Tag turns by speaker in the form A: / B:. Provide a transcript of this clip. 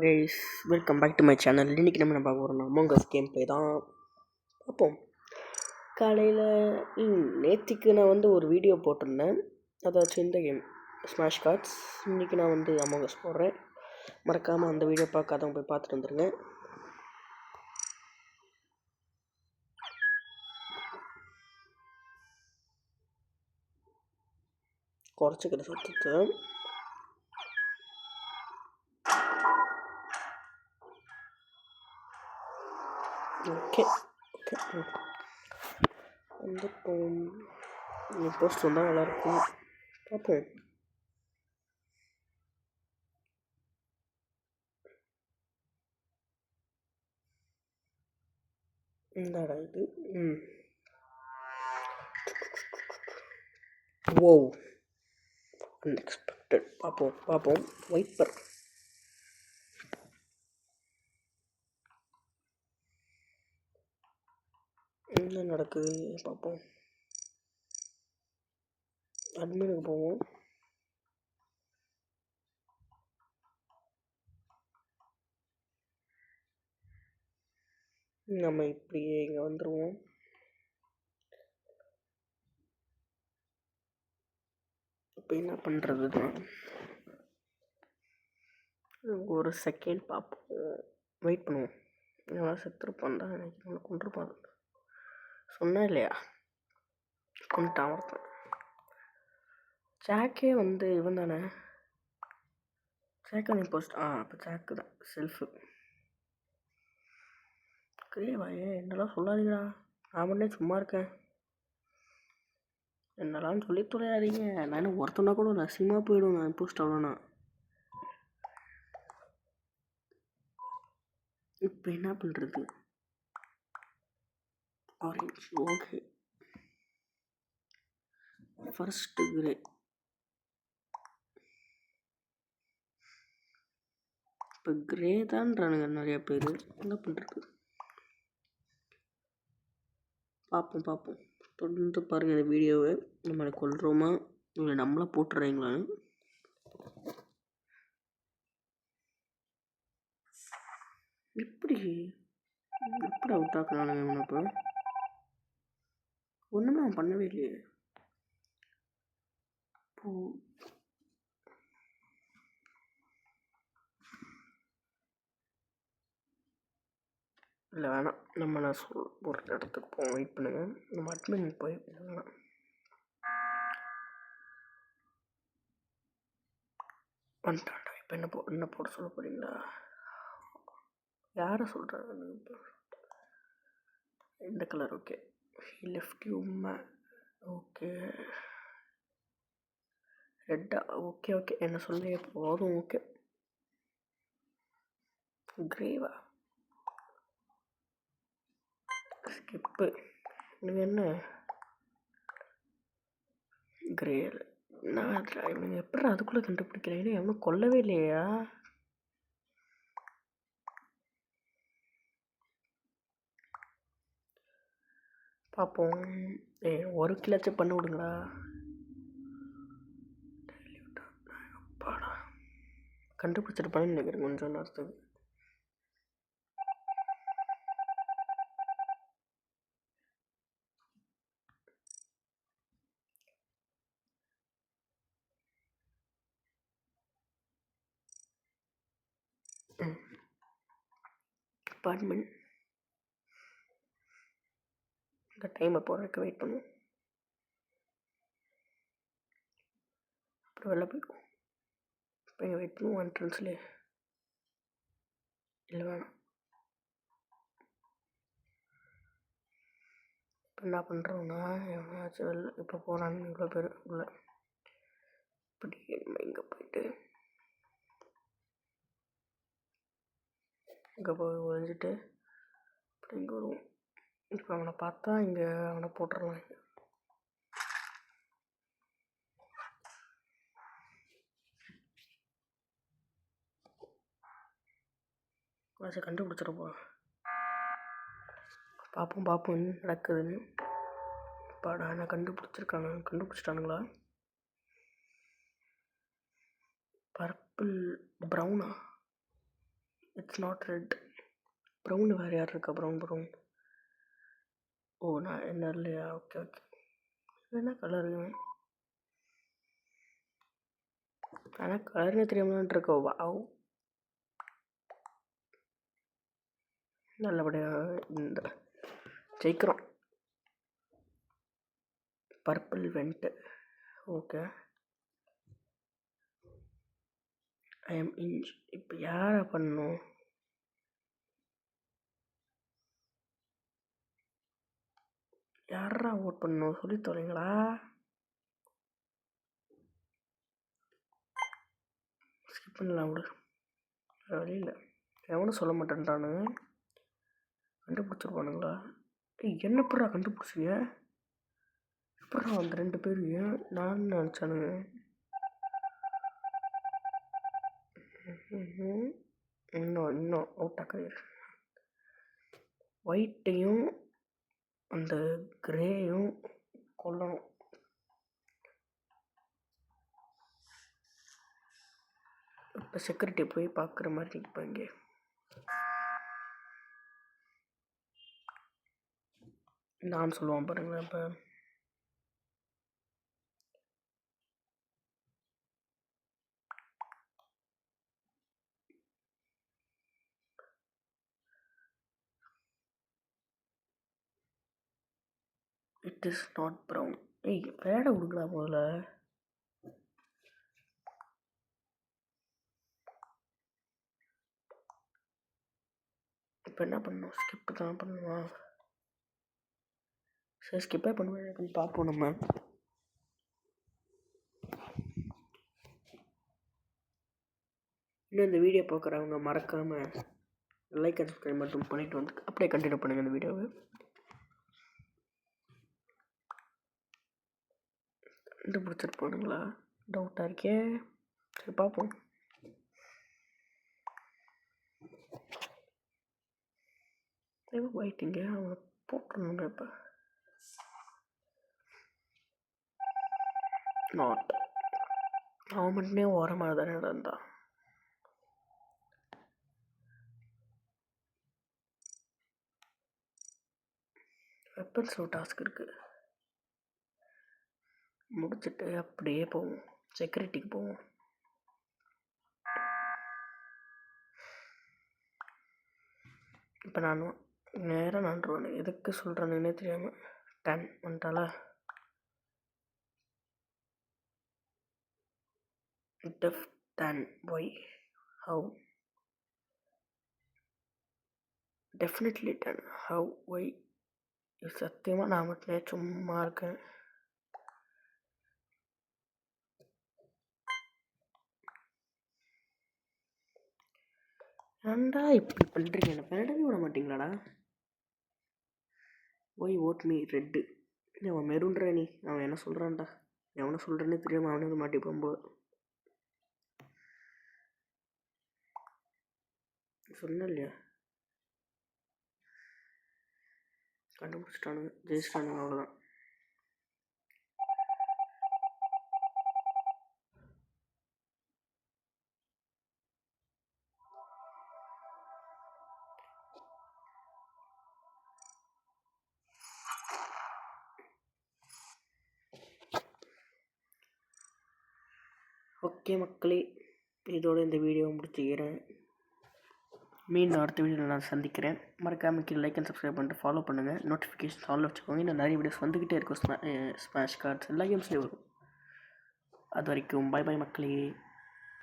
A: Guys, welcome back to my channel. இன்றைக்கி நம்ம பார்க்க போகிறோம்னா அமாங் அஸ் கேம் ப்ளே தான் பார்ப்போம். காலையில் நேற்றுக்கு நான் ஒரு வீடியோ போட்டிருந்தேன், அதாச்சும் இந்த கேம் ஸ்மாஷ் கார்ட்ஸ். இன்றைக்கி நான் அமாங் அஸ் போடுறேன். மறக்காமல் அந்த வீடியோ பார்க்காதவங்க போய் பார்த்துட்டு வந்துடுங்க. குறைச்சிக்கிற சத்தத்தை ஓகே வந்துட்டோம். போஸ்ட் வந்தால் நல்லாயிருக்கும். பார்ப்போம். இந்தாடா இது. ஓ, அன்எக்ஸ்பெக்டட். பார்ப்போம். வைப்பர் என்ன நடக்குது பார்ப்போம். அட்மினுக்கு போவோம். நம்ம இப்படியே இங்கே வந்துடுவோம். இப்போ என்ன பண்ணுறது? ஒரு செகண்ட் பார்ப்போம், வெயிட் பண்ணுவோம். எவ்வளோ செத்துருப்பான் தான் நினைக்கிறேன். கொண்டிருப்பான் சொன்னேன் இல்லையா, கொண்டுட்டான் ஒருத்தன். ஜாக்கே இவன் தானே, ஜாக்கா நீ போஸ்ட். இப்போ ஜாக்கு தான் செல்ஃபு. கிரேவாயே என்னெல்லாம் சொல்லாதீங்களா, நான் பண்ணே சும்மா இருக்கேன். என்னெல்லாம் சொல்லி தொலையாதீங்க. நான் ஒருத்தனா கூட நசியமாக போயிடும் நான் போஸ்ட். அவ்வளோண்ணா இப்போ என்ன பண்ணுறது? Orange okay. First grey. இப்போ கிரே தான்றானுங்க நிறையா பேர். என்ன பண்ணுறது? பார்ப்போம். தொடர்ந்து பாருங்கள் இந்த வீடியோவை. நம்மளை கொல்கிறோமா இல்லை நம்மளை போட்டுறீங்களான்னு. எப்படி அவுட் ஆக்குறானுங்க இவனை? இப்போ ஒன்றுமே அவன் பண்ணவே இல்லையே. இப்போ இல்லை வேணாம், நான் ஒரு இடத்துக்கு போவோம். வெயிட் பண்ணுங்க, நம்ம அட்மின் போய் வேணாம். வந்துட்டான்டா. இப்போ என்ன போட சொல்ல போகிறீங்களா? யாரை சொல்கிறாங்க? இந்த கலர் ஓகே. லெஃப்ட் உண்மை ஓகே. ரெட்டா ஓகே. என்ன சொல்லி போதும். ஓகே. கிரேவா ஸ்கிப்பு. நீங்கள் என்ன கிரேல்? நான் நீங்கள் எப்படி அதுக்குள்ளே கண்டுபிடிக்கிறீங்க? எவனும் கொல்லவே இல்லையா? பார்ப்போம். ஒரு கிலோச்சும் பண்ணி விடுங்களா. கண்டுபிடிச்சிருப்பான்னு நினைக்கிறேன் கொஞ்சம் நேரத்துக்கு. அப்பார்ட்மெண்ட் இந்த டைமை போகிறதுக்கு வெயிட் பண்ணுவோம். அப்புறம் வெளில போய்க்குவோம். இப்போ இங்கே வெயிட் பண்ணுவோம் என்ட்ரன்ஸ்லேயே. இல்லை வேணாம். இப்போ என்ன பண்ணுறோன்னா, எவனாச்சும் வெளில இப்போ போகிறான்னு இவ்வளோ பேர் உள்ள. இப்படி நம்ம இங்கே போயிட்டு இங்கே போய் ஒழிஞ்சிட்டு இப்படி இங்கே வருவோம். இப்போ அவனை பார்த்தா இங்கே அவனை போட்டுடலாம். அதை கண்டுபிடிச்சிருப்போம். பார்ப்போம் என்ன நடக்குதுன்னு. பாடா என்ன கண்டுபிடிச்சிட்டானுங்களா? பர்பிள் ப்ரௌனா? It's not red. ப்ரௌன் வேறு யார் இருக்கா? ப்ரௌன். ஓ, நான் என்ன இல்லையா? ஓகே. என்ன கலரு? ஆனால் கலர்னு தெரியாமலான் இருக்கோ. வாவ், நல்லபடியாக இந்த ஜெயிக்கிறோம். Purple went. Okay, I am in. இப்போ யாரை பண்ணணும்? யாரா ஓட் பண்ணணும் சொல்லி தொலைங்களா? ஸ்கிப் பண்ணலாம் விடு, வேறு வழி இல்லை. எவனும் சொல்ல மாட்டேன்ட்டானு கண்டுபிடிச்சிருப்பானுங்களா? என்ன எப்படா கண்டுபிடிச்சிங்க? எப்படா அந்த 2 பேர் நான் நினச்சானுங்க. இன்னும் அவுட் ஆக்குறீர். ஒயிட்டையும் அந்த கிரேயும் கொல்லணும். இப்போ செக்யூரிட்டி போய் பார்க்குற மாதிரி இப்போ இங்கே நான் சொல்லுவான் பாருங்களேன். இப்போ இட் இஸ் நாட் ப்ரௌன். வேடை கொடுங்களா முதல்ல. இப்போ என்ன பண்ணணும்? ஸ்கிப்பு தான் பண்ணுவா. சரி, ஸ்கிப்பே பண்ணுவேன். பார்ப்போம். நம்ம இன்னும் இந்த வீடியோ பார்க்குறவங்க மறக்காமல் லைக் அண்ட் சப்ஸ்கிரைப் மட்டும் பண்ணிவிட்டு வந்து அப்படியே கண்டினியூ பண்ணுங்கள் இந்த வீடியோவை. கண்டுபிடிச்சிருப்பானுங்களா? டவுட்டாக இருக்கே. சரி, பார்ப்போம். ஒயிட்டிங்க அவனை போட்டுருணுங்க. இப்போ நாட் அவன் மட்டுமே ஓரமாக தானே இருந்தான். வெப்பன்ஸ் டாஸ்க் இருக்குது, முடிச்சுட்டு அப்படியே போவோம். செக்யூரிட்டிக்கு போவோம். இப்போ நான் நேராக நான்ருவானு எதுக்கு சொல்கிறேன்னே தெரியாமல் 10 வந்துட்டால. Def 10 why how? Definitely 10 how why? சத்தியமாக நான் மட்டுமே சும்மா இருக்கேன். ஏன்டா இப்படி பண்ணுறீங்க? என்ன பேடவே விட மாட்டிங்களாடா? Why vote me red. அவன் மெருன்ற நீ. அவன் என்ன சொல்கிறான்டா? எவனை சொல்கிறேன்னே தெரியாமல் அவனை வந்து மாட்டிப்பான் போல. சொன்னேன் இல்லையா? கண்டுபிடிச்சிட்டானுங்க, ஜெயிச்சிட்டானுங்க, அவ்வளோதான். ஓகே மக்களே, இதோடு இந்த வீடியோவை முடிச்சுக்கிறேன். மீண்டும் அடுத்த வீடியோவில் நான் சந்திக்கிறேன். மறக்காமல் கீழே லைக் அண்ட் சப்ஸ்கிரைப் பண்ணிட்டு ஃபாலோ பண்ணுங்கள். நோட்டிஃபிகேஷன் ஆல் வச்சுக்கோங்க. இன்னும் நிறைய வீடியோஸ் வந்துக்கிட்டே இருக்கும். ஸ்மாஷ் கார்ட்ஸ் எல்லா கேம்ஸ்லேயும் வரும். அது வரைக்கும் பை மக்களே.